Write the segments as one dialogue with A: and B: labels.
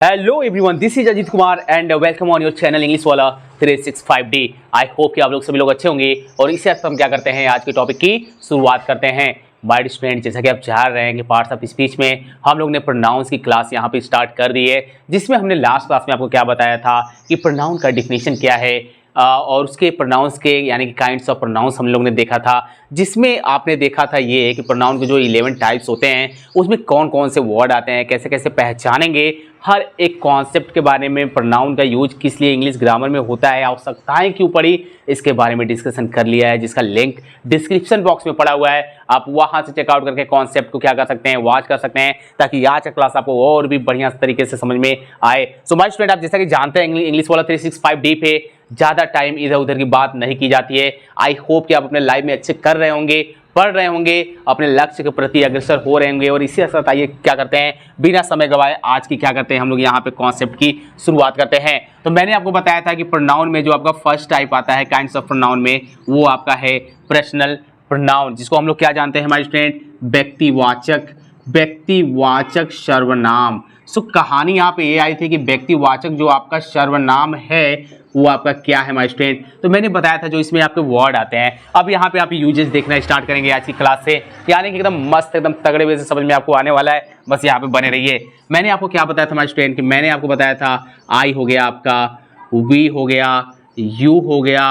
A: Hello everyone, this is Ajit Kumar and welcome on your channel English वाला 365D। I hope कि आप लोग सभी लोग अच्छे होंगे और इससे हम क्या करते हैं, आज के टॉपिक की शुरुआत करते हैं। माय स्टूडेंट, जैसा कि आप जान रहे हैं कि पार्ट्स ऑफ स्पीच में हम लोग ने प्रोनाउंस की क्लास यहाँ पे स्टार्ट कर दी है, जिसमें हमने लास्ट क्लास में आपको क्या बताया था कि प्रोनाउन का डिफिनेशन क्या है और उसके प्रोनाउंस के यानी कि काइंड्स ऑफ प्रोनाउंस हम लोग ने देखा था, जिसमें आपने देखा था ये कि प्रोनाउन के जो 11 टाइप्स होते हैं उसमें कौन कौन से वर्ड आते हैं, कैसे कैसे पहचानेंगे, हर एक कॉन्सेप्ट के बारे में, प्रोनाउन का यूज किस लिए इंग्लिश ग्रामर में होता है, आवश्यकताएं क्यों पड़ी, इसके बारे में डिस्कशन कर लिया है, जिसका लिंक डिस्क्रिप्शन बॉक्स में पड़ा हुआ है। आप वहां से चेकआउट करके कॉन्सेप्ट को क्या कर सकते हैं, वॉच कर सकते हैं, ताकि आज का क्लास आपको और भी बढ़िया तरीके से समझ में आए। सो माय स्टूडेंट, आप जैसा कि जानते हैं इंग्लिश वाला 365D पे ज़्यादा टाइम इधर उधर की बात नहीं की जाती है। आई होप कि आप अपने लाइफ में अच्छे कर रहे होंगे, पढ़ रहे होंगे, अपने लक्ष्य के प्रति अग्रसर हो रहे होंगे। और इसी साथ आइए क्या करते हैं, बिना समय गवाए आज की क्या करते हैं, हम लोग यहाँ पे कॉन्सेप्ट की शुरुआत करते हैं। तो मैंने आपको बताया था कि प्रोनाउन में जो आपका फर्स्ट टाइप आता है काइंड्स ऑफ प्रोनाउन में, वो आपका है पर्सनल प्रोनाउन, जिसको हम लोग क्या जानते हैं हमारे स्टूडेंट, व्यक्तिवाचक सर्वनाम। सो कहानी यहाँ पे ये आई थी कि व्यक्तिवाचक जो आपका सर्वनाम है वो आपका क्या है माय स्टूडेंट। तो मैंने बताया था जो इसमें आपके वर्ड आते हैं। अब यहाँ पे आप यूजेस देखना स्टार्ट करेंगे आज की क्लास से, यानी कि एकदम मस्त, एकदम तगड़े वे से समझ में आपको आने वाला है। बस यहाँ पे बने रहिए। मैंने आपको क्या बताया था माय स्टूडेंट कि मैंने आपको बताया था आई हो गया आपका, वी हो गया, यू हो गया,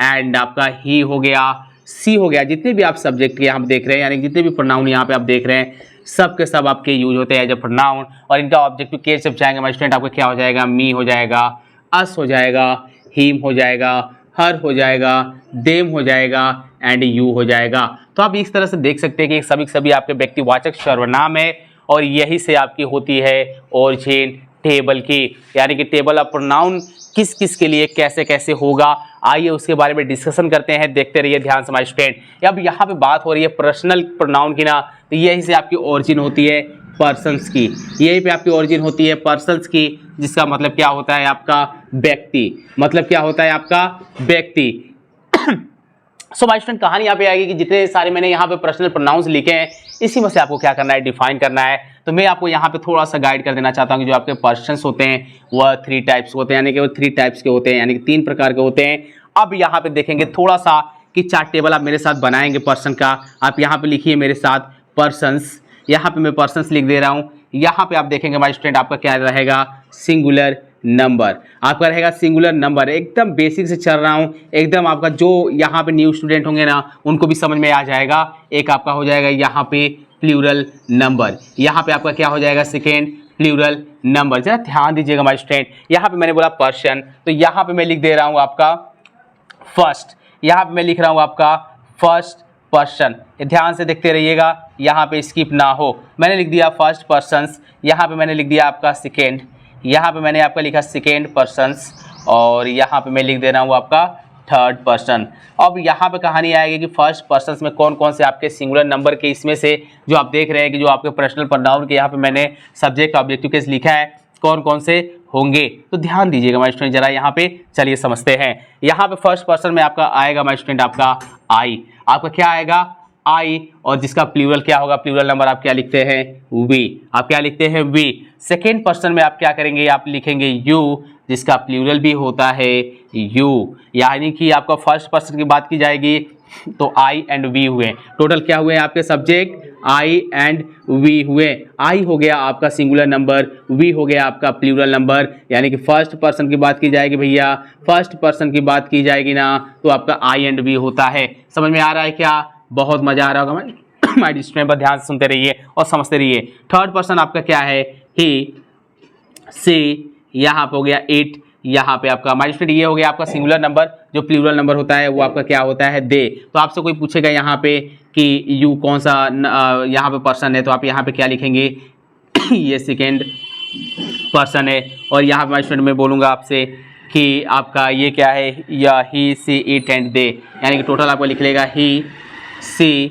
A: एंड आपका ही हो गया, सी हो गया। जितने भी आप सब्जेक्ट के यहाँ पे देख रहे हैं, यानी जितने भी प्रोनाउन यहाँ पे आप देख रहे हैं, सब के सब आपके यूज होते हैं एज ए प्रोनाउन। और इनका ऑब्जेक्टिव केस जब जाएंगे माय स्टूडेंट, आपका क्या हो जाएगा, मी हो जाएगा, अस हो जाएगा, हिम हो जाएगा, हर हो जाएगा, देम हो जाएगा, एंड यू हो जाएगा। तो आप इस तरह से देख सकते हैं कि सभी सभी आपके व्यक्तिवाचक सर्वनाम है और यही से आपकी होती है ओरिजिन टेबल की, यानी कि टेबल ऑफ प्रोनाउन किस किस के लिए कैसे कैसे होगा। आइए उसके बारे में डिस्कशन करते हैं, देखते रहिए ध्यान से माय स्टूडेंट। अब यहाँ पे बात हो रही है पर्सनल प्रोनाउन की ना, तो यही से आपकी ओरिजिन होती है पर्सन्स की, यहीं पे आपकी ओरिजिन होती है पर्सन्स की, जिसका मतलब क्या होता है आपका व्यक्ति, मतलब क्या होता है आपका व्यक्ति। सो माय स्टूडेंट, कहानी यहाँ पे आएगी कि जितने सारे मैंने यहाँ पे पर्सनल प्रोनाउंस लिखे हैं, इसी में से आपको क्या करना है, डिफाइन करना है। तो मैं आपको यहाँ पे थोड़ा सा गाइड कर देना चाहता हूँ कि जो आपके पर्सन्स होते हैं वह 3 टाइप्स होते हैं, यानी कि वो 3 टाइप्स के होते हैं, यानी कि 3 प्रकार के होते हैं। अब यहाँ पे देखेंगे थोड़ा सा कि चार्ट टेबल आप मेरे साथ बनाएंगे पर्सन का। आप यहाँ पे लिखिए मेरे साथ पर्सन्स, यहाँ पे मैं पर्सन्स लिख दे रहा हूँ। यहाँ पे आप देखेंगे माय स्टूडेंट, आपका क्या रहेगा, सिंगुलर नंबर, आपका रहेगा सिंगुलर नंबर। एकदम बेसिक से चल रहा हूँ, एकदम आपका जो यहाँ पे न्यू स्टूडेंट होंगे ना, उनको भी समझ में आ जाएगा। एक आपका हो जाएगा यहाँ पे प्लूरल नंबर, यहाँ पे आपका क्या हो जाएगा, सेकेंड प्लूरल नंबर। जरा ध्यान दीजिएगा माय स्टूडेंट, यहाँ पे मैंने बोला पर्सन, तो यहाँ पे मैं लिख दे रहा हूँ आपका फर्स्ट, यहाँ पे मैं लिख रहा हूँ आपका फर्स्ट पर्सन। ध्यान से देखते रहिएगा, यहाँ पे स्किप ना हो। मैंने लिख दिया फर्स्ट पर्सन्स, यहाँ पे मैंने लिख दिया आपका सेकेंड, यहाँ पे मैंने आपका लिखा सेकेंड पर्सन्स, और यहाँ पे मैं लिख दे रहा हूँ आपका थर्ड पर्सन। अब यहाँ पे कहानी आएगी कि फर्स्ट पर्सन्स में कौन कौन से आपके सिंगुलर नंबर के, इसमें से जो आप देख रहे हैं कि जो आपके पर्सनल प्रोनाउन के यहाँ पे मैंने सब्जेक्ट ऑब्जेक्टिव केस लिखा है, कौन कौन से होंगे। तो ध्यान दीजिएगा माय स्टूडेंट, जरा यहाँ पे चलिए समझते हैं। यहाँ पे फर्स्ट पर्सन में आपका आएगा माय स्टूडेंट आपका आई, आपका क्या आएगा, आई, और जिसका प्लूरल क्या होगा, प्लूरल नंबर आप क्या लिखते हैं, वी, आप क्या लिखते हैं, वी। सेकेंड पर्सन में आप क्या करेंगे, आप लिखेंगे यू, जिसका प्लूरल भी होता है यू, यानी कि आपका फर्स्ट पर्सन की बात की जाएगी तो आई एंड वी हुए, टोटल क्या हुए आपके सब्जेक्ट, आई एंड वी हुए। आई हो गया आपका सिंगुलर नंबर, वी हो गया आपका प्लूरल नंबर, यानी कि फर्स्ट पर्सन की बात की जाएगी भैया, फर्स्ट पर्सन की बात की जाएगी ना, तो आपका आई एंड वी होता है। समझ में आ रहा है क्या, बहुत मजा आ रहा होगा माय स्टूडेंट, पर ध्यान से सुनते रहिए और समझते रहिए। थर्ड पर्सन आपका क्या है, ही, सी, यहाँ पे हो गया इट, यहाँ पे आपका माय स्टूडेंट ये हो गया आपका सिंगुलर नंबर। जो प्लूरल नंबर होता है वो आपका क्या होता है, दे। तो आपसे कोई पूछेगा यहाँ पे कि यू कौन सा यहाँ पे पर्सन है, तो आप यहाँ पे क्या लिखेंगे ये सेकेंड पर्सन है। और यहाँ पे माय स्टूडेंट मैं बोलूँगा आपसे कि आपका ये क्या है, या ही, सी, इट एंड दे, यानी कि टोटल आपको लिख लेगा ही, सी,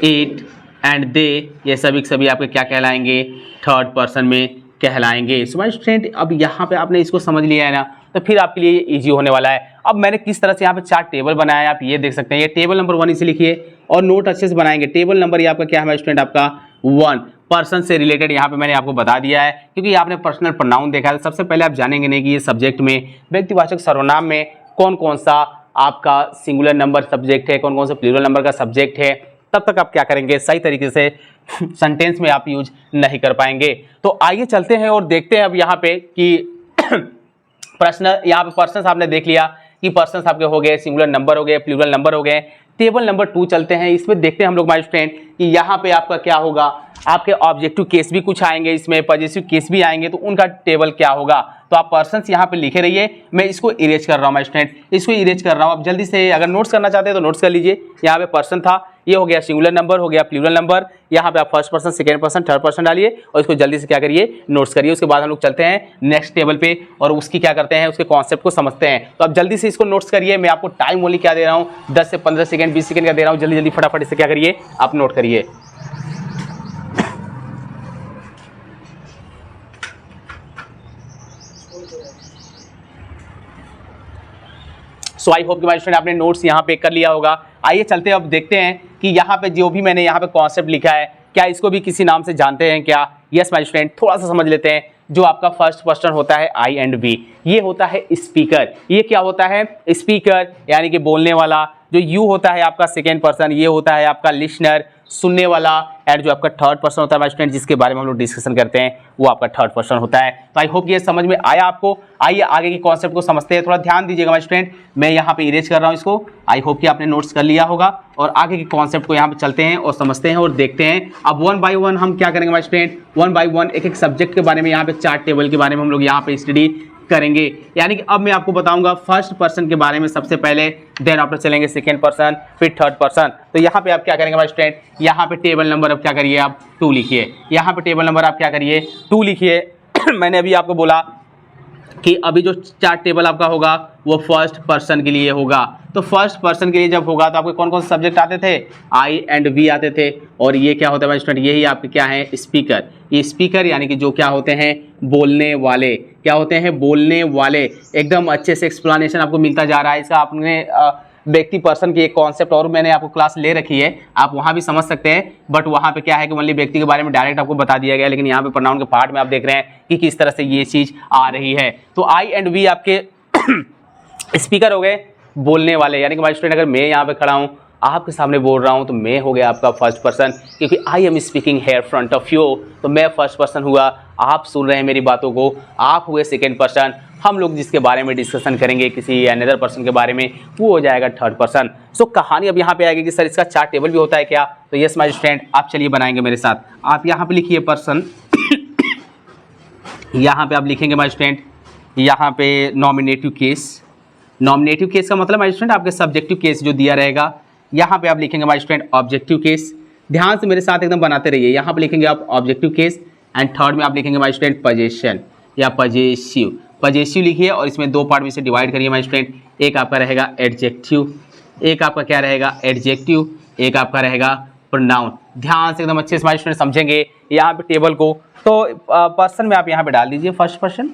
A: इट एंड दे, ये सभी सभी आपके क्या कहलाएंगे, थर्ड पर्सन में कहलाएंगे। सो माय स्टूडेंट, अब यहाँ पे आपने इसको समझ लिया है ना, तो फिर आपके लिए इजी होने वाला है। अब मैंने किस तरह से यहाँ पे 4 टेबल बनाया है, आप ये देख सकते हैं। ये टेबल नंबर 1 इसे लिखिए और नोट अच्छे से बनाएंगे। टेबल नंबर ये आपका क्या है माय स्टूडेंट, आपका वन पर्सन से रिलेटेड यहाँ पे मैंने आपको बता दिया है, क्योंकि आपने पर्सनल प्रोनाउन देखा है। सबसे पहले आप जानेंगे नहीं कि ये सब्जेक्ट में व्यक्तिवाचक सर्वनाम में कौन कौन सा आपका सिंगुलर नंबर सब्जेक्ट है, कौन कौन सा प्लूरल नंबर का सब्जेक्ट है, तब तक आप क्या करेंगे, सही तरीके से सेंटेंस में आप यूज नहीं कर पाएंगे। तो आइए चलते हैं और देखते हैं अब यहाँ पे कि प्रश्न, यहाँ पे पर्सन आपने देख लिया कि पर्सन आपके हो गए, सिंगुलर नंबर हो गए, प्लूरल नंबर हो गए। टेबल नंबर 2 चलते हैं, इसमें देखते हैं हम लोग माय स्टूडेंट कि यहाँ पे आपका क्या होगा, आपके ऑब्जेक्टिव केस भी कुछ आएंगे, इसमें पॉजिटिव केस भी आएंगे, तो उनका टेबल क्या होगा। तो आप पर्सन्स यहाँ पे लिखे रहिए, मैं इसको इरेज कर रहा हूँ माय स्टूडेंट, इसको इरेज कर रहा हूँ। आप जल्दी से अगर नोट्स करना चाहते हैं तो नोट्स कर लीजिए। यहाँ पे पर्सन था, ये हो गया सिंगुलर नंबर, हो गया प्लूरल नंबर, यहाँ पे आप first person, second person, third person डालिए और इसको जल्दी से क्या करिए, नोट्स करिए। उसके बाद हम लोग चलते हैं नेक्स्ट टेबल पे और उसकी क्या करते हैं, उसके कॉन्सेप्ट को समझते हैं। तो आप जल्दी से इसको नोट्स करिए। मैं आपको टाइम ओनली क्या दे रहा हूँ, 10 से 15 सेकंड, 20 सेकंड का दे रहा हूँ। जल्दी जल्दी फटाफट इसे क्या करिए, आप नोट करिए। सो आई होप कि माय स्टूडेंट आपने नोट्स यहाँ पे कर लिया होगा। आइए चलते हैं, अब देखते हैं कि यहाँ पे जो भी मैंने यहाँ पे कॉन्सेप्ट लिखा है, क्या इसको भी किसी नाम से जानते हैं क्या। यस माय स्टूडेंट, थोड़ा सा समझ लेते हैं। जो आपका फर्स्ट पर्सन होता है आई एंड वी, ये होता है स्पीकर। ये क्या होता है, स्पीकर यानी कि बोलने वाला। जो यू होता है आपका सेकेंड पर्सन, ये होता है आपका लिसनर, सुनने वाला। एंड जो आपका थर्ड पर्सन होता है माय स्टूडेंट, जिसके बारे में हम लोग डिस्कशन करते हैं, वो आपका थर्ड पर्सन होता है। तो आई होप ये समझ में आया आपको। आइए आगे के कॉन्सेप्ट को समझते हैं। थोड़ा ध्यान दीजिएगा माय स्टूडेंट, मैं यहाँ पे इरेज कर रहा हूँ इसको। आई होप कि आपने नोट्स कर लिया होगा और आगे के कॉन्सेप्ट को यहाँ पे चलते हैं और समझते हैं और देखते हैं। अब वन बाय वन हम क्या करेंगे my student, one by one एक एक सब्जेक्ट के बारे में, यहाँ पे 4 टेबल के बारे में हम लोग यहाँ पे स्टडी करेंगे। यानी कि अब मैं आपको बताऊंगा फर्स्ट पर्सन के बारे में सबसे पहले, देन आफ्टर चलेंगे सेकेंड पर्सन, फिर थर्ड पर्सन। तो यहाँ पे आप क्या करेंगे माय स्टूडेंट, यहाँ पे टेबल नंबर अब क्या करिए, आप 2 लिखिए। यहाँ पे टेबल नंबर आप क्या करिए, 2 लिखिए। मैंने अभी आपको बोला कि अभी जो 4 टेबल आपका होगा वो फर्स्ट पर्सन के लिए होगा। तो फर्स्ट पर्सन के लिए जब होगा तो आपके कौन कौन से सब्जेक्ट आते थे, आई एंड वी आते थे। और ये क्या होता है स्टूडेंट, यही आपके क्या है, स्पीकर। ये स्पीकर यानी कि जो क्या होते हैं, बोलने वाले। क्या होते हैं, बोलने वाले। एकदम अच्छे से एक्सप्लेनेशन आपको मिलता जा रहा है इसका। आपने व्यक्ति पर्सन की एक कॉन्सेप्ट और मैंने आपको क्लास ले रखी है, आप वहाँ भी समझ सकते हैं। बट वहाँ पे क्या है कि ओनली व्यक्ति के बारे में डायरेक्ट आपको बता दिया गया, लेकिन यहाँ पे प्रोनाउन के पार्ट में आप देख रहे हैं कि किस तरह से ये चीज़ आ रही है। तो आई एंड वी आपके स्पीकर हो गए, बोलने वाले। यानी कि माय स्टूडेंट अगर मैं यहाँ पे खड़ा हूँ, आपके सामने बोल रहा हूँ, तो मैं हो गया आपका फर्स्ट पर्सन, क्योंकि I am speaking here front of you. तो मैं फर्स्ट पर्सन हुआ, आप सुन रहे हैं मेरी बातों को, आप हुए सेकेंड पर्सन। हम लोग जिसके बारे में डिस्कशन करेंगे किसी अनदर पर्सन के बारे में, वो हो जाएगा थर्ड पर्सन। सो कहानी अब यहाँ पे आएगी कि सर इसका 4 टेबल भी होता है क्या। तो यस माय स्टूडेंट, आप चलिए बनाएंगे मेरे साथ। आप यहाँ पे लिखिए पर्सन, यहाँ पे आप लिखेंगे माय स्टूडेंट, यहाँ पे नॉमिनेटिव केस। नॉमिनेटिव केस का मतलब माय स्टूडेंट आपके सब्जेक्टिव केस जो दिया रहेगा, यहाँ पे आप लिखेंगे माय स्टूडेंट ऑब्जेक्टिव केस। ध्यान से मेरे साथ एकदम बनाते रहिए। यहाँ पे लिखेंगे आप ऑब्जेक्टिव केस एंड थर्ड में आप लिखेंगे माय स्टूडेंट पजेशन या पजेसिव। पजेसिव लिखिए और इसमें 2 पार्ट में से डिवाइड करिए माय स्टूडेंट। एक आपका रहेगा एडजेक्टिव, एक आपका क्या रहेगा एडजेक्टिव, एक आपका रहेगा प्रोनाउन। ध्यान से एकदम अच्छे से माय स्टूडेंट समझेंगे यहाँ पे टेबल को। तो पर्सन में आप यहाँ पे डाल दीजिए फर्स्ट पर्सन।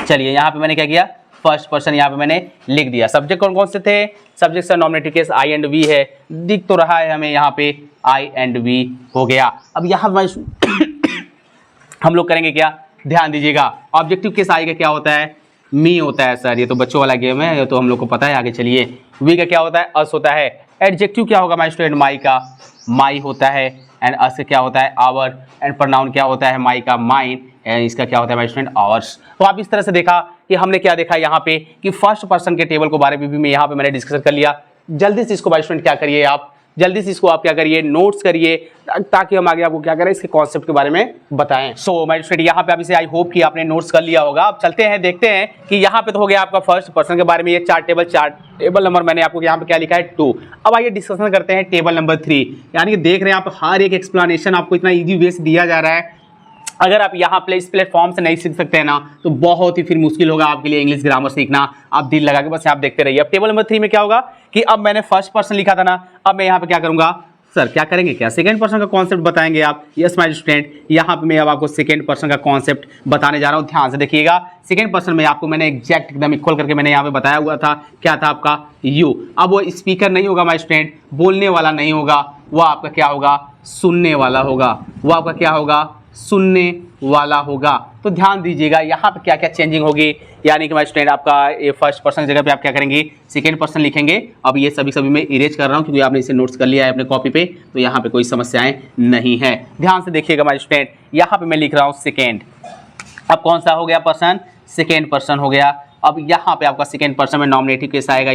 A: चलिए यहाँ पे मैंने क्या किया, फर्स्ट पर्सन यहाँ पे मैंने लिख दिया। सब्जेक्ट कौन कौन से थे, सब्जेक्ट का nominative case I and we है, दिख तो रहा है हमें यहाँ पे आई एंड वी हो गया। अब यहाँ हम लोग करेंगे क्या, ध्यान दीजिएगा। ऑब्जेक्टिव केस आई का क्या होता है, मी होता है सर, ये तो बच्चों वाला गेम है, ये तो हम लोग को पता है। आगे चलिए, वी का क्या होता है, अस होता है। एडजेक्टिव क्या होगा माय स्टूडेंट, माई का माई होता है। एंड अस क्या होता है, आवर। एंड प्रोनाउन क्या होता है, माई का माइन। इसका क्या होता है माय स्टूडेंट, आवर्स। तो आप इस तरह से देखा कि हमने क्या देखा यहाँ पे कि फर्स्ट पर्सन के टेबल के बारे में भी मैं यहाँ पे मैंने डिस्कस कर लिया। जल्दी से इसको माय स्टूडेंट क्या करिए, आप जल्दी से इसको आप क्या करिए, नोट्स करिए, ताकि हम आगे आपको क्या करें, इसके कॉन्सेप्ट के बारे में बताएं। सो माय स्टूडेंट यहाँ पे आप इसे आई होप कि आपने नोट्स कर लिया होगा। अब चलते हैं, देखते हैं कि यहाँ पे तो हो गया आपका फर्स्ट पर्सन के बारे में ये 4 टेबल नंबर मैंने आपको यहाँ पे क्या लिखा है 2। अब आइए डिस्कशन करते हैं टेबल नंबर 3। यानी कि देख रहे हैं आप हर एक एक्सप्लेनेशन आपको इतना ईजी वे से दिया जा रहा है। अगर आप यहाँ इस प्लेटफॉर्म से नहीं सीख सकते हैं ना, तो बहुत ही फिर मुश्किल होगा आपके लिए इंग्लिश ग्रामर सीखना। आप दिल लगा के बस आप देखते रहिए। अब टेबल नंबर 3 में क्या होगा कि अब मैंने फर्स्ट पर्सन लिखा था ना, अब मैं यहाँ पे क्या करूंगा, सर क्या करेंगे, क्या सेकंड पर्सन का कॉन्सेप्ट बताएंगे आप। यस माय स्टूडेंट, यहाँ पे मैं अब आपको सेकंड पर्सन का कॉन्सेप्ट बताने जा रहा हूँ। ध्यान से देखिएगा। सेकंड पर्सन में आपको मैंने एग्जैक्ट एकदम इक्वल करके मैंने यहाँ पे बताया हुआ था, क्या था आपका यू। अब वो स्पीकर नहीं होगा माय स्टूडेंट, बोलने वाला नहीं होगा, वो आपका क्या होगा, सुनने वाला होगा, वो आपका क्या होगा, सुनने वाला होगा। तो ध्यान दीजिएगा यहाँ पे क्या क्या चेंजिंग होगी, यानी कि माय स्टूडेंट आपका ये फर्स्ट पर्सन की जगह पे आप क्या करेंगे, सेकंड पर्सन लिखेंगे। अब ये सभी मैं इरेज कर रहा हूँ क्योंकि आपने इसे नोट्स कर लिया है अपने कॉपी पे, तो यहाँ पे कोई समस्याएं नहीं है। ध्यान से देखिएगा माय स्टूडेंट, यहाँ पे मैं लिख रहा हूँ सेकेंड। अब कौन सा हो गया पर्सन, सेकेंड पर्सन हो गया। अब यहाँ पे आपका सेकेंड पर्सन में नॉमिनेटिव केस आएगा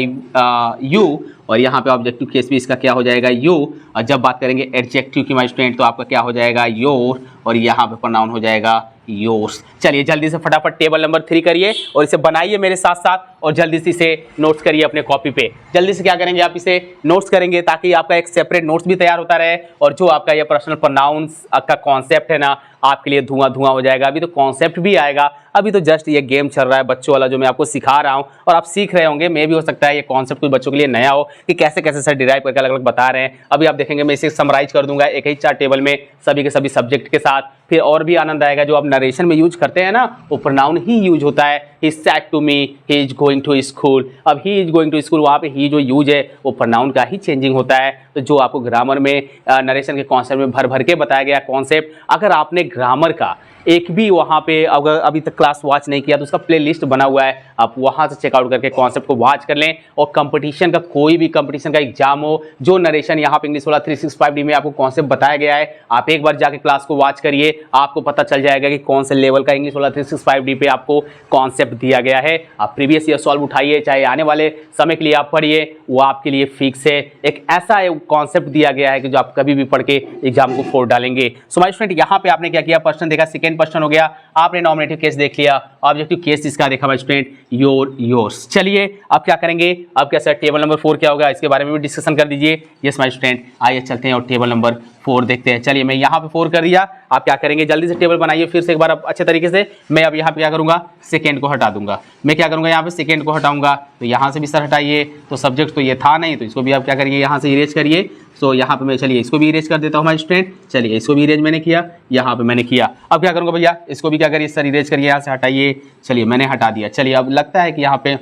A: यू, और यहाँ पे ऑब्जेक्टिव केस भी इसका क्या हो जाएगा, यू। और जब बात करेंगे एडजेक्टिव की माय स्टूडेंट तो आपका क्या हो जाएगा, योर, और यहाँ पे प्रोनाउन हो जाएगा योर्स। चलिए जल्दी से फटाफट टेबल नंबर 3 करिए और इसे बनाइए मेरे साथ साथ, और जल्दी से इसे नोट्स करिए अपने कॉपी पे। जल्दी से क्या करेंगे, आप इसे नोट्स करेंगे ताकि आपका एक सेपरेट नोट्स भी तैयार होता रहे, और जो आपका ये पर्सनल प्रोनाउंस का कॉन्सेप्ट है ना, आपके लिए धुआं धुआं हो जाएगा। अभी तो कॉन्सेप्ट भी आएगा, अभी तो जस्ट ये गेम चल रहा है बच्चों वाला जो मैं आपको सिखा रहा हूँ, और आप सीख रहे होंगे। मे भी हो सकता है ये कॉन्सेप्ट कुछ बच्चों के लिए नया हो कि कैसे कैसे सर डिराइव करके अलग अलग बता रहे हैं। अभी आप देखेंगे मैं इसे समराइज कर दूंगा एक ही चार्ट टेबल में सभी के सभी सब्जेक्ट के साथ, फिर और भी आनंद आएगा। जो आप नरेशन में यूज करते हैं ना, वो प्रोनाउन ही यूज होता है। He said to me he is going to school. अब he is going to school, वहाँ पे ही जो यूज है वो प्रोनाउन का ही चेंजिंग होता है। तो जो आपको ग्रामर में नरेशन के कॉन्सेप्ट में भर भर के बताया गया कॉन्सेप्ट, अगर आपने ग्रामर का एक भी वहाँ पे अगर अभी तक क्लास वॉच नहीं किया तो उसका प्ले लिस्ट बना हुआ है, आप वहाँ से चेकआउट करके कॉन्सेप्ट को वॉच कर लें। और कंपटीशन का कोई भी कंपटीशन का एग्जाम हो, जो नरेशन यहाँ पे इंग्लिश वाला 365D में आपको कॉन्सेप्ट बताया गया है, आप एक बार जाके क्लास को वॉच करिए, आपको पता चल जाएगा कि कौन से लेवल का इंग्लिश वाला 365D पे आपको कॉन्सेप्ट दिया गया है। आप प्रीवियस ईयर सॉल्व उठाइए, चाहे आने वाले समय के लिए आप पढ़िए, वो आपके लिए फिक्स है। एक ऐसा कॉन्सेप्ट दिया गया है कि जो आप कभी भी पढ़ के एग्जाम को फोड़ डालेंगे। सो माय स्टूडेंट, यहाँ पे आपने क्या किया, पर्सन देखा, सेकंड पर्सन हो गया, आपने नॉमिनेटिव केस देख लिया, ऑब्जेक्टिव केस इसका देखा माय स्टूडेंट, योर, योर्स। चलिए अब क्या करेंगे, अब क्या सर टेबल नंबर 4 क्या होगा, इसके बारे में भी डिस्कशन कर दीजिए। यस माय स्टूडेंट, आइए चलते हैं और टेबल नंबर 4 देखते हैं। चलिए मैं यहाँ पे 4 कर दिया, आप क्या करेंगे, जल्दी से टेबल बनाइए फिर से एक बार अच्छे तरीके से। मैं अब यहाँ पे क्या करूँगा, सेकेंड को हटा दूंगा। मैं क्या करूँगा, यहाँ पे सेकेंड को हटाऊंगा, तो यहाँ से भी सर हटाइए। तो सब्जेक्ट तो ये था नहीं, तो इसको भी आप क्या करिए, यहाँ से इरेज करिए। सो यहाँ पे मैं, चलिए इसको भी इरेज कर देता हूँ माय स्टूडेंट। चलिए इसको भी इरेज मैंने किया, यहाँ पे मैंने किया। अब क्या करूँगा भैया, इसको भी क्या करिए सर, इरेज करिए, यहाँ से हटाइए। चलिए मैंने हटा दिया। चलिए अब लगता है कि यहाँ पे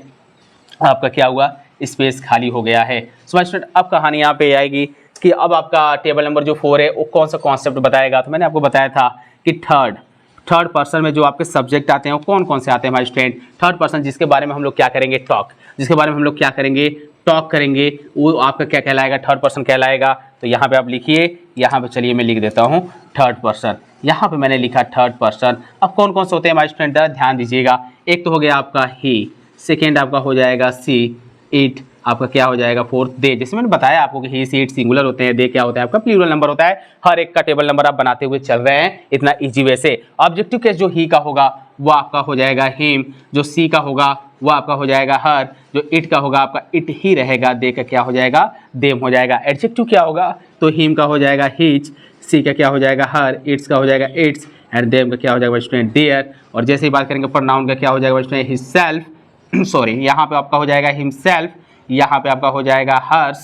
A: आपका क्या हुआ, स्पेस खाली हो गया है। सो माय स्टूडेंट, अब कहानी यहाँ पे आएगी कि अब आपका टेबल नंबर जो 4 है वो कौन सा कॉन्सेप्ट बताएगा। तो मैंने आपको बताया था कि थर्ड पर्सन में जो आपके सब्जेक्ट आते हैं वो कौन कौन से आते हैं माय स्टूडेंट। थर्ड पर्सन जिसके बारे में हम लोग क्या करेंगे, टॉक, जिसके बारे में हम लोग क्या करेंगे, टॉक करेंगे, वो आपका क्या कहलाएगा, थर्ड पर्सन कहलाएगा। तो यहाँ पे आप लिखिए, यहाँ पे चलिए मैं लिख देता हूँ थर्ड पर्सन। यहाँ पे मैंने लिखा थर्ड पर्सन। अब कौन कौन से होते हैं माय स्टूडेंट, ध्यान दीजिएगा। एक तो हो गया आपका ही, सेकेंड आपका हो जाएगा सी, इट, आपका क्या हो जाएगा फोर्थ दे। जैसे मैंने बताया आपको कि ही सी इट सिंगुलर होते हैं, दे क्या होता है आपका प्लूरल नंबर होता है। हर एक का टेबल नंबर आप बनाते हुए चल रहे हैं इतना इजी वे से। ऑब्जेक्टिव केस जो ही का होगा वो आपका हो जाएगा हिम, जो सी का होगा वो आपका हो जाएगा हर, जो इट का होगा आपका इट ही रहेगा, दे का क्या हो जाएगा, देम हो जाएगा। एडजेक्टिव क्या होगा, तो हिम का हो जाएगा हिज, सी का क्या हो जाएगा हर, इट्स का हो जाएगा इट्स, एंड देम का क्या हो जाएगा स्टूडेंट देयर। और जैसे ही बात करेंगे प्रोनाउन का क्या हो जाएगा स्टूडेंट, हिमसेल्फ, सॉरी यहाँ पे आपका हो जाएगा हिमसेल्फ, यहाँ पे आपका हो जाएगा हर्स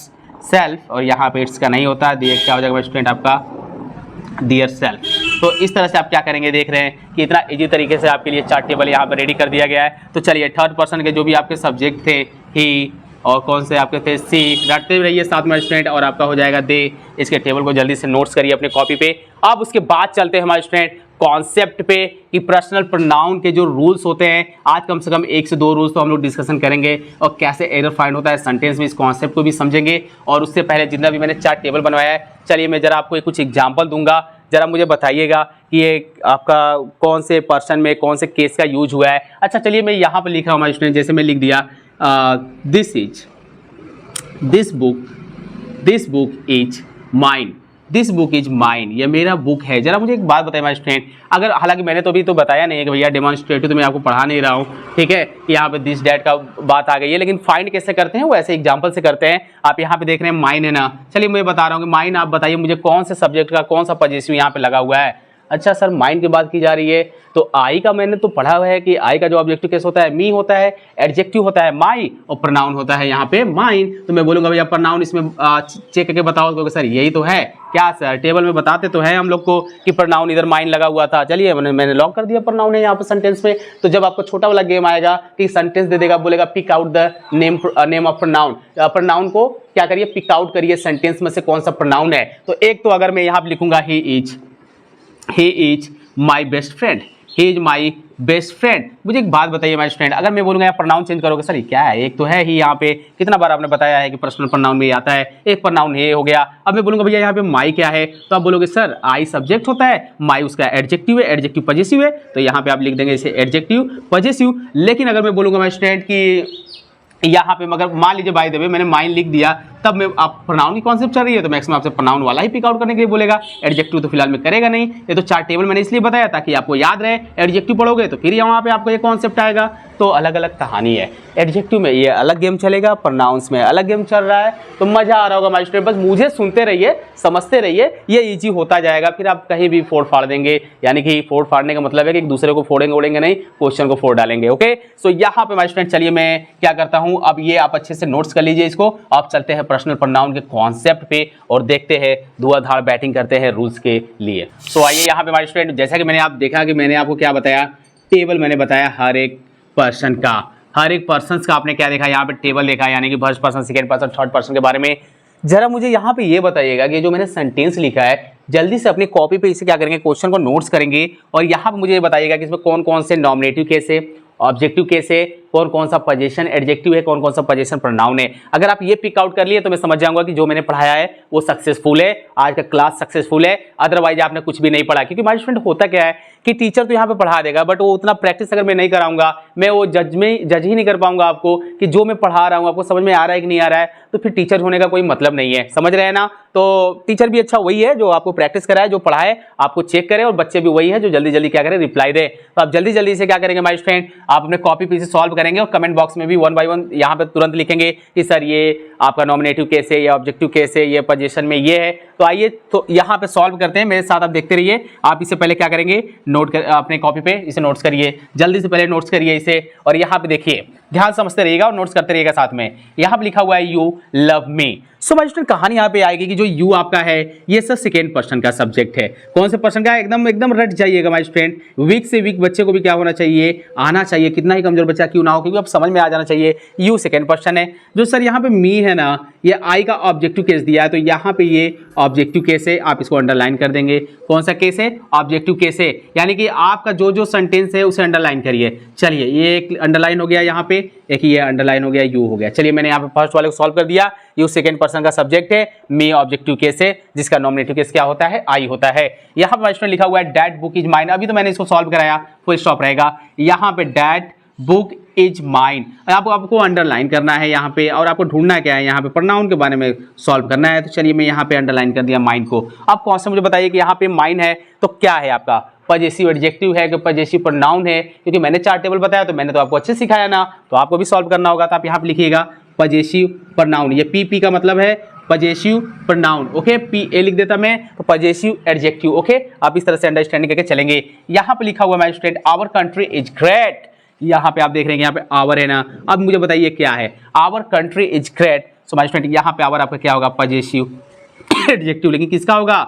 A: सेल्फ, और यहाँ पे इट्स का नहीं होता, दियर क्या हो जाएगा स्टूडेंट आपका डियर सेल्फ। तो इस तरह से आप क्या करेंगे, देख रहे हैं कि इतना इजी तरीके से आपके लिए चार्ट टेबल यहाँ पर रेडी कर दिया गया है। तो चलिए थर्ड पर्सन के जो भी आपके सब्जेक्ट थे, ही और कौन से आपके थे, सी, रटते रहिए साथ में स्टूडेंट, और आपका हो जाएगा दे। इसके टेबल को जल्दी से नोट्स करिए अपने कॉपी पे। अब उसके बाद चलते हैं हमारे स्टूडेंट कॉन्सेप्ट पे कि पर्सनल प्रोनाउन के जो रूल्स होते हैं, आज कम से कम 1 से 2 रूल्स तो हम लोग डिस्कशन करेंगे, और कैसे एरर फाइंड होता है सेंटेंस में, इस कॉन्सेप्ट को भी समझेंगे। और उससे पहले जितना भी मैंने चार्ट टेबल बनवाया है, चलिए मैं जरा आपको कुछ एग्जाम्पल दूंगा, जरा मुझे बताइएगा कि ये आपका कौन से पर्सन में कौन से केस का यूज हुआ है। अच्छा चलिए मैं यहाँ पर लिख रहा हूँ हमारे स्टूडेंट, जैसे मैं लिख दिया this book is mine, this book is mine, ये मेरा बुक है। जरा मुझे एक बात बताइए माय स्टूडेंट, अगर हालांकि मैंने तो अभी तो बताया नहीं है कि भैया डेमोन्स्ट्रेटिव तो मैं आपको पढ़ा नहीं रहा हूँ, ठीक है, यहाँ पे दिस डैट का बात आ गई है, लेकिन फाइंड कैसे करते हैं वो ऐसे एग्जांपल से करते हैं। आप यहाँ पे देख रहे हैं माइन है ना, चलिए मैं बता रहा हूँ कि माइन, आप बताइए मुझे कौन से सब्जेक्ट का कौन सा पॉजिटिव यहाँ पे लगा हुआ है। अच्छा सर माइन की बात की जा रही है, तो आई का मैंने तो पढ़ा हुआ है कि आई का जो ऑब्जेक्टिव केस होता है मी होता है, एडजेक्टिव होता है माई और प्रोनाउन होता है यहाँ पे माइन। तो मैं बोलूंगा भैया प्रोनाउन इसमें चेक करके बताओ, तो सर यही तो है। क्या सर टेबल में बताते तो है हम लोग को कि प्रोनाउन इधर माइन लगा हुआ था। चलिए मैंने लॉक कर दिया प्रोनाउन है यहाँ पे सेंटेंस में। तो जब आपको छोटा वाला गेम आएगा कि सेंटेंस दे देगा, बोलेगा pick out the name of pronoun, pronoun को क्या करिए पिक आउट करिए सेंटेंस में से कौन सा प्रोनाउन है। तो एक तो अगर मैं यहाँ पे लिखूंगा he is my best friend, he is my best friend. मुझे एक बात बताइए माई फ्रेंड, अगर मैं बोलूंगा यहाँ प्रोनाउन चेंज करोगे सर क्या है, एक तो है ही यहाँ पे, कितना बार आपने बताया है कि पर्सनल प्रोनाउन में आता है, एक प्रोनाउन हे हो गया। अब मैं बोलूंगा भैया यहाँ पे माई क्या है, तो आप बोलोगे सर आई सब्जेक्ट होता है, माई उसका एडजेक्टिव है, एडजेक्टिव पजेसिव है, तो यहाँ पे आप लिख देंगे इसे एडजेक्टिव पजेसिव। लेकिन अगर मैं बोलूंगा माई स्टूडेंट की यहाँ पे मगर मान लीजिए बाय द वे मैंने माइन लिख दिया, तब मैं आप प्रोनाउन की कॉन्सेप्ट चल रही है तो मैक्सिमम आपसे प्रोनाउन वाला ही पिक आउट करने के लिए बोलेगा, एडजेक्टिव तो फिलहाल में करेगा नहीं। ये तो चार टेबल मैंने इसलिए बताया ताकि आपको याद रहे, एडजेक्टिव पढ़ोगे तो फिर यहाँ पे आपको ये कॉन्सेप्ट आएगा। तो अलग अलग कहानी है, एडजेक्टिव में ये अलग गेम चलेगा, प्रोनाउंस में अलग गेम चल रहा है। तो मजा आ रहा होगा मास्टर, बस मुझे सुनते रहिए, समझते रहिए, ये ईजी होता जाएगा, फिर आप कहीं भी फोड़ फाड़ देंगे। यानी कि फोड़ फाड़ने का मतलब है कि एक दूसरे को फोड़ेंगे उड़ेंगे नहीं, क्वेश्चन को फोड़ डालेंगे। ओके सो यहाँ पे मास्टर चलिए मैं क्या करता हूँ, अब ये आप अच्छे से नोट्स कर लीजिए इसको। आप चलते हैं पर्सनल प्रोनाउन के कॉन्सेप्ट पे और देखते हैं धुआंधार बैटिंग करते हैं रूल्स के लिए। सो आइए यहाँ पे हमारे स्टूडेंट, जैसा कि मैंने आप देखा कि मैंने आपको क्या बताया, टेबल मैंने बताया हर एक पर्सन का, हर एक पर्सन का आपने क्या देखा यहाँ पे टेबल देखा, यानी कि first person, second person, third person के बारे में। जरा मुझे यहाँ पे ये बताइएगा कि जो मैंने सेंटेंस लिखा है जल्दी से अपनी कॉपी पे इसे क्या करेंगे, क्वेश्चन को नोट्स करेंगे और यहाँ पे मुझे ये बताइएगा कि इसमें कौन कौन से नॉमिनेटिव केस है, ऑब्जेक्टिव केस है, कौन कौन सा पोजीशन एडजेक्टिव है, कौन कौन सा पोजीशन प्रोनाउन है। अगर आप ये पिक आउट कर लिए तो मैं समझ जाऊंगा कि जो मैंने पढ़ाया है वो सक्सेसफुल है, आज का क्लास सक्सेसफुल है। अदरवाइज आपने कुछ भी नहीं पढ़ा, क्योंकि माय स्टूडेंट होता क्या है कि टीचर तो यहाँ पे पढ़ा देगा बट वो उतना प्रैक्टिस अगर मैं नहीं कराऊंगा, मैं वो जज ही नहीं कर पाऊंगा आपको कि जो मैं पढ़ा रहा हूँ आपको समझ में आ रहा है कि नहीं आ रहा है, तो फिर टीचर होने का कोई मतलब नहीं है। समझ रहे हैं ना? तो टीचर भी अच्छा वही है जो आपको प्रैक्टिस कराए, जो पढ़ाए आपको चेक करे, और बच्चे भी वही है जो जल्दी जल्दी क्या करें, रिप्लाई दे। तो आप जल्दी जल्दी से क्या करेंगे माय स्टूडेंट, आप अपने कॉपी पे से सॉल्व करेंगे और कमेंट बॉक्स में भी वन बाय वन यहाँ पे तुरंत लिखेंगे कि सर ये आपका नॉमिनेटिव केस है, ये ऑब्जेक्टिव केस है, ये पोजीशन में ये है। तो आइए तो यहाँ पे सॉल्व करते हैं, मेरे साथ आप देखते रहिए। आप इसे पहले क्या करेंगे, नोट कर अपने कॉपी पे इसे नोट्स करिए, जल्दी से पहले नोट्स करिए इसे, और यहाँ पे देखिए ध्यान समझते रहिएगा और नोट्स करते रहिएगा साथ में। यहाँ पे लिखा हुआ है you love me. So my student कहानी यहाँ पे आएगी कि जो यू आपका है ये सर सेकेंड पर्सन का सब्जेक्ट है। कौन से पर्सन का? एकदम रट जाइएगा माय स्टूडेंट, वीक से वीक बच्चे को भी क्या होना चाहिए, आना चाहिए, कितना ही कमजोर बच्चा क्यों ना हो, क्योंकि अब समझ में आ जाना चाहिए। यू सेकेंड पर्सन है। जो सर यहाँ पे मी है ना, ये आई का ऑब्जेक्टिव केस दिया है, तो यहाँ पे ये ऑब्जेक्टिव केस है, आप इसको अंडरलाइन कर देंगे। कौन सा केस है? ऑब्जेक्टिव केस है, यानी कि आपका जो जो सेंटेंस है उसे अंडरलाइन करिए। चलिए ये एक अंडरलाइन हो गया, यहाँ पे एक ये अंडरलाइन हो गया, यू हो गया। चलिए मैंने यहाँ पे फर्स्ट वाले को सॉल्व कर दिया। यू सेकेंड पर्सन का सब्जेक्ट है, मी ऑब्जेक्टिव केस है, जिसका नॉमिनेटिव केस क्या होता है, आई होता है। यहाँ पे लिखा हुआ है डैट बुक इज माइन। अभी तो मैंने इसको सॉल्व कराया, फुल स्टॉप रहेगा। यहाँ पे डैट बुक इज माइन, आपको अंडरलाइन करना है यहाँ पे, और आपको ढूंढना क्या है, यहाँ पे प्रोनाउन के बारे में सॉल्व करना है। तो चलिए मैं यहाँ पे अंडरलाइन कर दिया माइन को। अब कौन सा मुझे बताइए कि यहाँ पे माइन है तो क्या है आपका, पजेसिव एडजेक्टिव है कि पजेसिव प्रोनाउन है? क्योंकि मैंने चार टेबल बताया तो मैंने तो आपको अच्छे सिखाया ना, तो आपको भी सॉल्व करना होगा। तो आप यहाँ पे लिखिएगा पजेसिव प्रोनाउन, ये पी का मतलब है possessive pronoun. Okay P A लिख देता मैं, तो पजेसिव एडजेक्टिव। ओके आप इस तरह से अंडरस्टैंडिंग करके चलेंगे। यहाँ पे लिखा हुआ my student our country is great. यहाँ पे आप देख रहे हैं यहाँ पे आवर है ना। अब मुझे बताइए क्या है, our country is great. So my student यहाँ पे आवर आपका क्या होगा, पजेसिव एडजेक्टिव। लेकिन किसका होगा,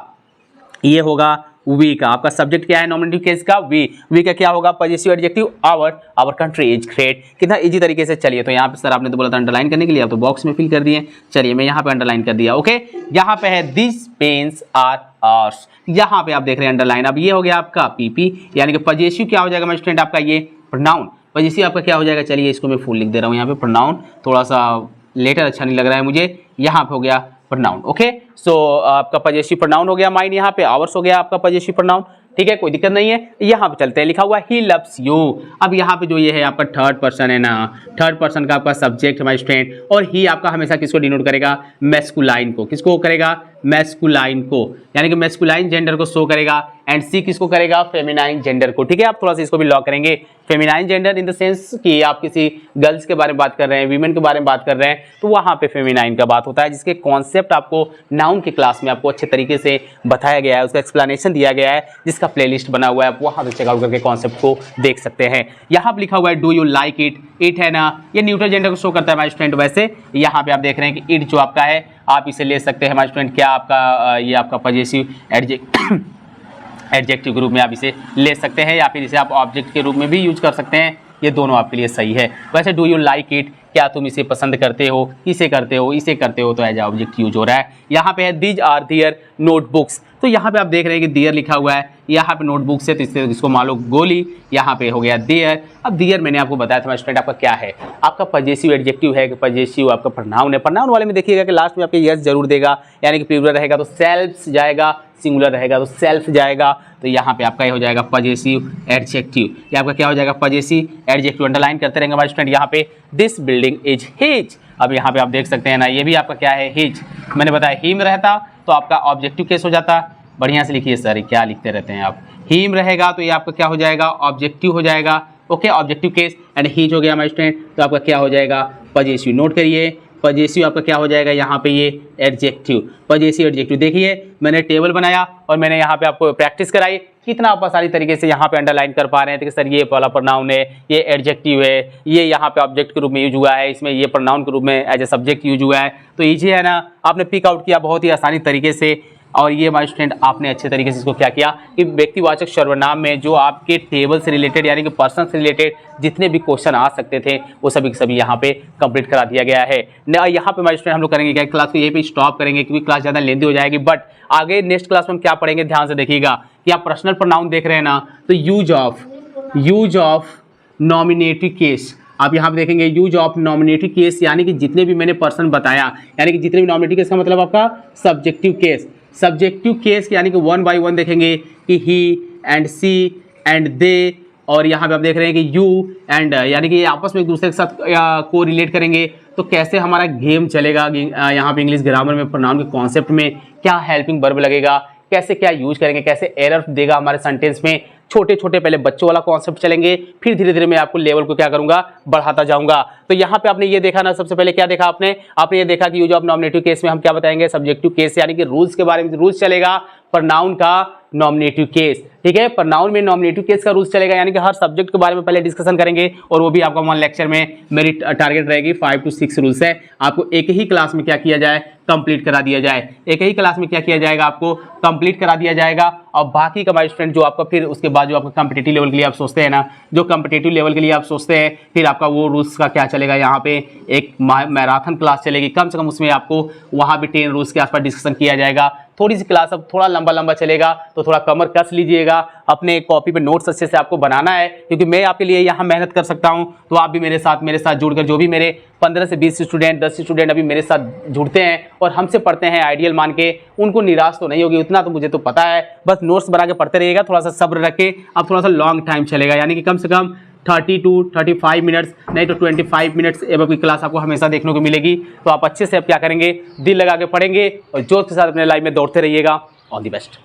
A: ये होगा वी का। आपका सब्जेक्ट क्या है नॉमिनेटिव केस का, वी का क्या होगा, possessive adjective our country is great. कितना इजी तरीके से। चलिए तो यहाँ पे सर आपने तो बोला था अंडरलाइन करने के लिए, आप तो बॉक्स में फिल कर दिए। चलिए मैं यहाँ पे अंडरलाइन कर दिया। ओके यहाँ पे है दिस पेन्स आर आवर्स, यहाँ पे आप देख रहे हैं अंडरलाइन। अब ये हो गया आपका पीपी, यानी कि पजेसिव क्या हो जाएगा माय स्टूडेंट, आपका ये प्रोनाउन। पजेसिव आपका क्या हो जाएगा, चलिए इसको मैं फुल लिख दे रहा हूँ यहाँ पे, प्रोनाउन। थोड़ा सा लेटर अच्छा नहीं लग रहा है मुझे, यहाँ पे हो गया प्रोनाउन। ओके सो आपका पजेसिव प्रोनाउन हो गया माइन, यहाँ पे आवर्स हो गया आपका पजेसिव प्रोनाउन। ठीक है कोई दिक्कत नहीं है। यहाँ पे चलते हैं, लिखा हुआ ही लव्स यू। अब यहाँ पे जो ये है आपका थर्ड पर्सन है ना, थर्ड पर्सन का आपका सब्जेक्ट है माय स्टूडेंट, और ही आपका हमेशा किसको डिनोट करेगा, मैस्कुलाइन को। किसको करेगा, मैस्कुलाइन को, यानी कि मैस्कुलाइन जेंडर को शो करेगा। एंड सी किसको करेगा, फेमिनाइन जेंडर को। ठीक है, आप थोड़ा सा इसको भी लॉक करेंगे। Feminine gender in the sense कि आप किसी गर्ल्स के बारे में बात कर रहे हैं, वीमेन के बारे में बात कर रहे हैं, तो वहाँ पे फेमिनाइन का बात होता है, जिसके कॉन्सेप्ट आपको नाउन की क्लास में आपको अच्छे तरीके से बताया गया है, उसका एक्सप्लेनेशन दिया गया है, जिसका प्लेलिस्ट बना हुआ है, आप वहाँ से चेकआउट करके कॉन्सेप्ट को देख सकते हैं। यहाँ पर लिखा हुआ है do you like it, it है ना, ये न्यूट्रल जेंडर को शो करता है माय स्टूडेंट। वैसे यहाँ पे आप देख रहे हैं कि इट जो आपका है, आप इसे ले सकते हैं माय स्टूडेंट, क्या आपका ये आपका पॉजिटिव एडजेक्टिव के रूप में आप इसे ले सकते हैं, या फिर इसे आप ऑब्जेक्ट के रूप में भी यूज कर सकते हैं, ये दोनों आपके लिए सही है। वैसे डू यू लाइक इट, क्या तुम इसे पसंद करते हो, इसे करते हो, इसे करते हो, तो एज ऑब्जेक्ट यूज हो रहा है। यहाँ पे है दीज आर दियर नोटबुक्स, तो यहाँ पे आप देख रहे हैं कि दियर लिखा हुआ है, यहाँ पे नोटबुक्स है, तो इसको मान लो गोली, यहाँ पे हो गया दियर। अब दियर मैंने आपको बताया था स्टूडेंट आपका क्या है, आपका पजेसिव एडजेक्टिव है कि पजेसिव आपका प्रोनाउन है। प्रोनाउन वाले में देखिएगा कि लास्ट में आपके यस जरूर देगा, यानी कि प्लूरल रहेगा तो सेल्फ्स जाएगा, सिंगुलर रहेगा तो सेल्फ जाएगा, तो यहाँ पे आपका ये हो जाएगा पजेसिव एडजेक्टिव। ये आपका क्या हो जाएगा, पजेसिव एडजेक्टिव। अंडरलाइन करते रहेंगे हमारे स्टूडेंट। यहाँ पे दिस बिल्डिंग इज हिज, अब यहाँ पे आप देख सकते हैं ना, ये भी आपका क्या है, हिज। मैंने बताया हिम रहता तो आपका ऑब्जेक्टिव केस हो जाता। बढ़िया से लिखिए सर, क्या लिखते रहते हैं आप, हिम रहेगा तो ये आपका क्या हो जाएगा, ऑब्जेक्टिव हो जाएगा। Okay, objective case and his हो गया हमारे स्टूडेंट, तो आपका क्या हो जाएगा, पजेसिव। नोट करिए, पजेसिव आपका क्या हो जाएगा, यहाँ पे ये एडजेक्टिव, पजेसिव एडजेक्टिव। देखिए मैंने टेबल बनाया और मैंने यहाँ पे आपको प्रैक्टिस कराई, कितना आप आसानी तरीके से यहाँ पे अंडरलाइन कर पा रहे हैं कि सर ये वाला प्रोनाउन है, ये एडजेक्टिव है, ये यहाँ पे ऑब्जेक्ट के रूप में यूज हुआ है, इसमें ये प्रोनाउन के रूप में एज ए सब्जेक्ट यूज हुआ है। तो ईजी है ना, आपने पिक आउट किया बहुत ही आसानी तरीके से। और ये हमारे स्टूडेंट आपने अच्छे तरीके से इसको क्या किया कि व्यक्तिवाचक सर्वनाम में जो आपके टेबल से रिलेटेड यानी कि पर्सन से रिलेटेड जितने भी क्वेश्चन आ सकते थे वो सभी के सभी यहाँ पे कंप्लीट करा दिया गया है। यहाँ पे हमारे स्टूडेंट हम लोग करेंगे क्या, क्लास को यहीं पे स्टॉप करेंगे क्योंकि क्लास ज़्यादा लेंथी हो जाएगी। बट आगे नेक्स्ट क्लास में हम क्या पढ़ेंगे, ध्यान से देखिएगा कि आप पर्सनल प्रोनाउन देख रहे हैं ना, तो यूज ऑफ नॉमिनेटिव केस आप यहाँ पे देखेंगे, यूज ऑफ नॉमिनेटिव केस यानी कि जितने भी मैंने पर्सन बताया, यानी कि जितने भी नॉमिनेटिव केस का मतलब आपका सब्जेक्टिव केस। सब्जेक्टिव केस यानी कि 1 बाय 1 देखेंगे कि ही एंड सी एंड दे, और यहाँ पे आप देख रहे हैं कि यू एंड, यानी कि ये आपस में एक दूसरे के साथ को रिलेट करेंगे। तो कैसे हमारा गेम चलेगा यहाँ पे इंग्लिश ग्रामर में प्रोनाउन के कॉन्सेप्ट में, क्या हेल्पिंग वर्ब लगेगा, कैसे क्या यूज करेंगे, कैसे एरर देगा हमारे सेंटेंस में। छोटे छोटे पहले बच्चों वाला कॉन्सेप्ट चलेंगे, फिर धीरे धीरे मैं आपको लेवल को क्या करूंगा, बढ़ाता जाऊंगा। तो यहाँ पे आपने ये देखा ना, सबसे पहले क्या देखा आपने ये देखा कि यूज ऑफ नॉमिनेटिव केस में हम क्या बताएंगे, सब्जेक्टिव केस यानी कि रूल्स के बारे में रूल्स चलेगा, प्रोनाउन का नॉमिनेटिव केस। ठीक है, प्रोनाउन में नॉमिनेटिव केस का रूल्स चलेगा, यानी कि हर सब्जेक्ट के बारे में पहले डिस्कशन करेंगे, और वो भी आपका 1 लेक्चर में मेरी टारगेट रहेगी 5 to 6 रूल्स है, आपको एक ही क्लास में क्या किया जाए, कंप्लीट करा दिया जाए। एक ही क्लास में क्या किया जाएगा, आपको कंप्लीट करा दिया जाएगा। और बाकी का माय स्टूडेंट जो आपका फिर उसके बाद जो आपका कॉम्पिटिटिव लेवल के लिए आप सोचते हैं ना, जो कॉम्पिटिटिव लेवल के लिए आप सोचते हैं, फिर आपका वो रूल्स का क्या चलेगा, यहाँ पे एक मैराथन क्लास चलेगी, कम से कम उसमें आपको वहाँ भी 10 रूल्स के आसपास डिस्कशन किया जाएगा। थोड़ी सी क्लास अब थोड़ा लंबा चलेगा, तो थोड़ा कमर कस लीजिएगा, अपने कॉपी पे नोट्स अच्छे से आपको बनाना है, क्योंकि मैं आपके लिए यहाँ मेहनत कर सकता हूँ, तो आप भी मेरे साथ जुड़कर, जो भी मेरे 15 से 20 स्टूडेंट 10 स्टूडेंट अभी मेरे साथ जुड़ते हैं और हमसे पढ़ते हैं आइडियल मान के, उनको निराश तो नहीं होगी, उतना तो मुझे तो पता है। बस नोट्स बना के पढ़ते रहिएगा, थोड़ा सा सब्र रखें। अब थोड़ा सा लॉन्ग टाइम चलेगा, यानी कि कम से कम 30 to 35 मिनट्स, नहीं तो 25 मिनट्स एवं की क्लास आपको हमेशा देखने को मिलेगी। तो आप अच्छे से अब क्या करेंगे, दिल लगा के पढ़ेंगे और जोश के साथ अपने लाइफ में दौड़ते रहिएगा। All the best.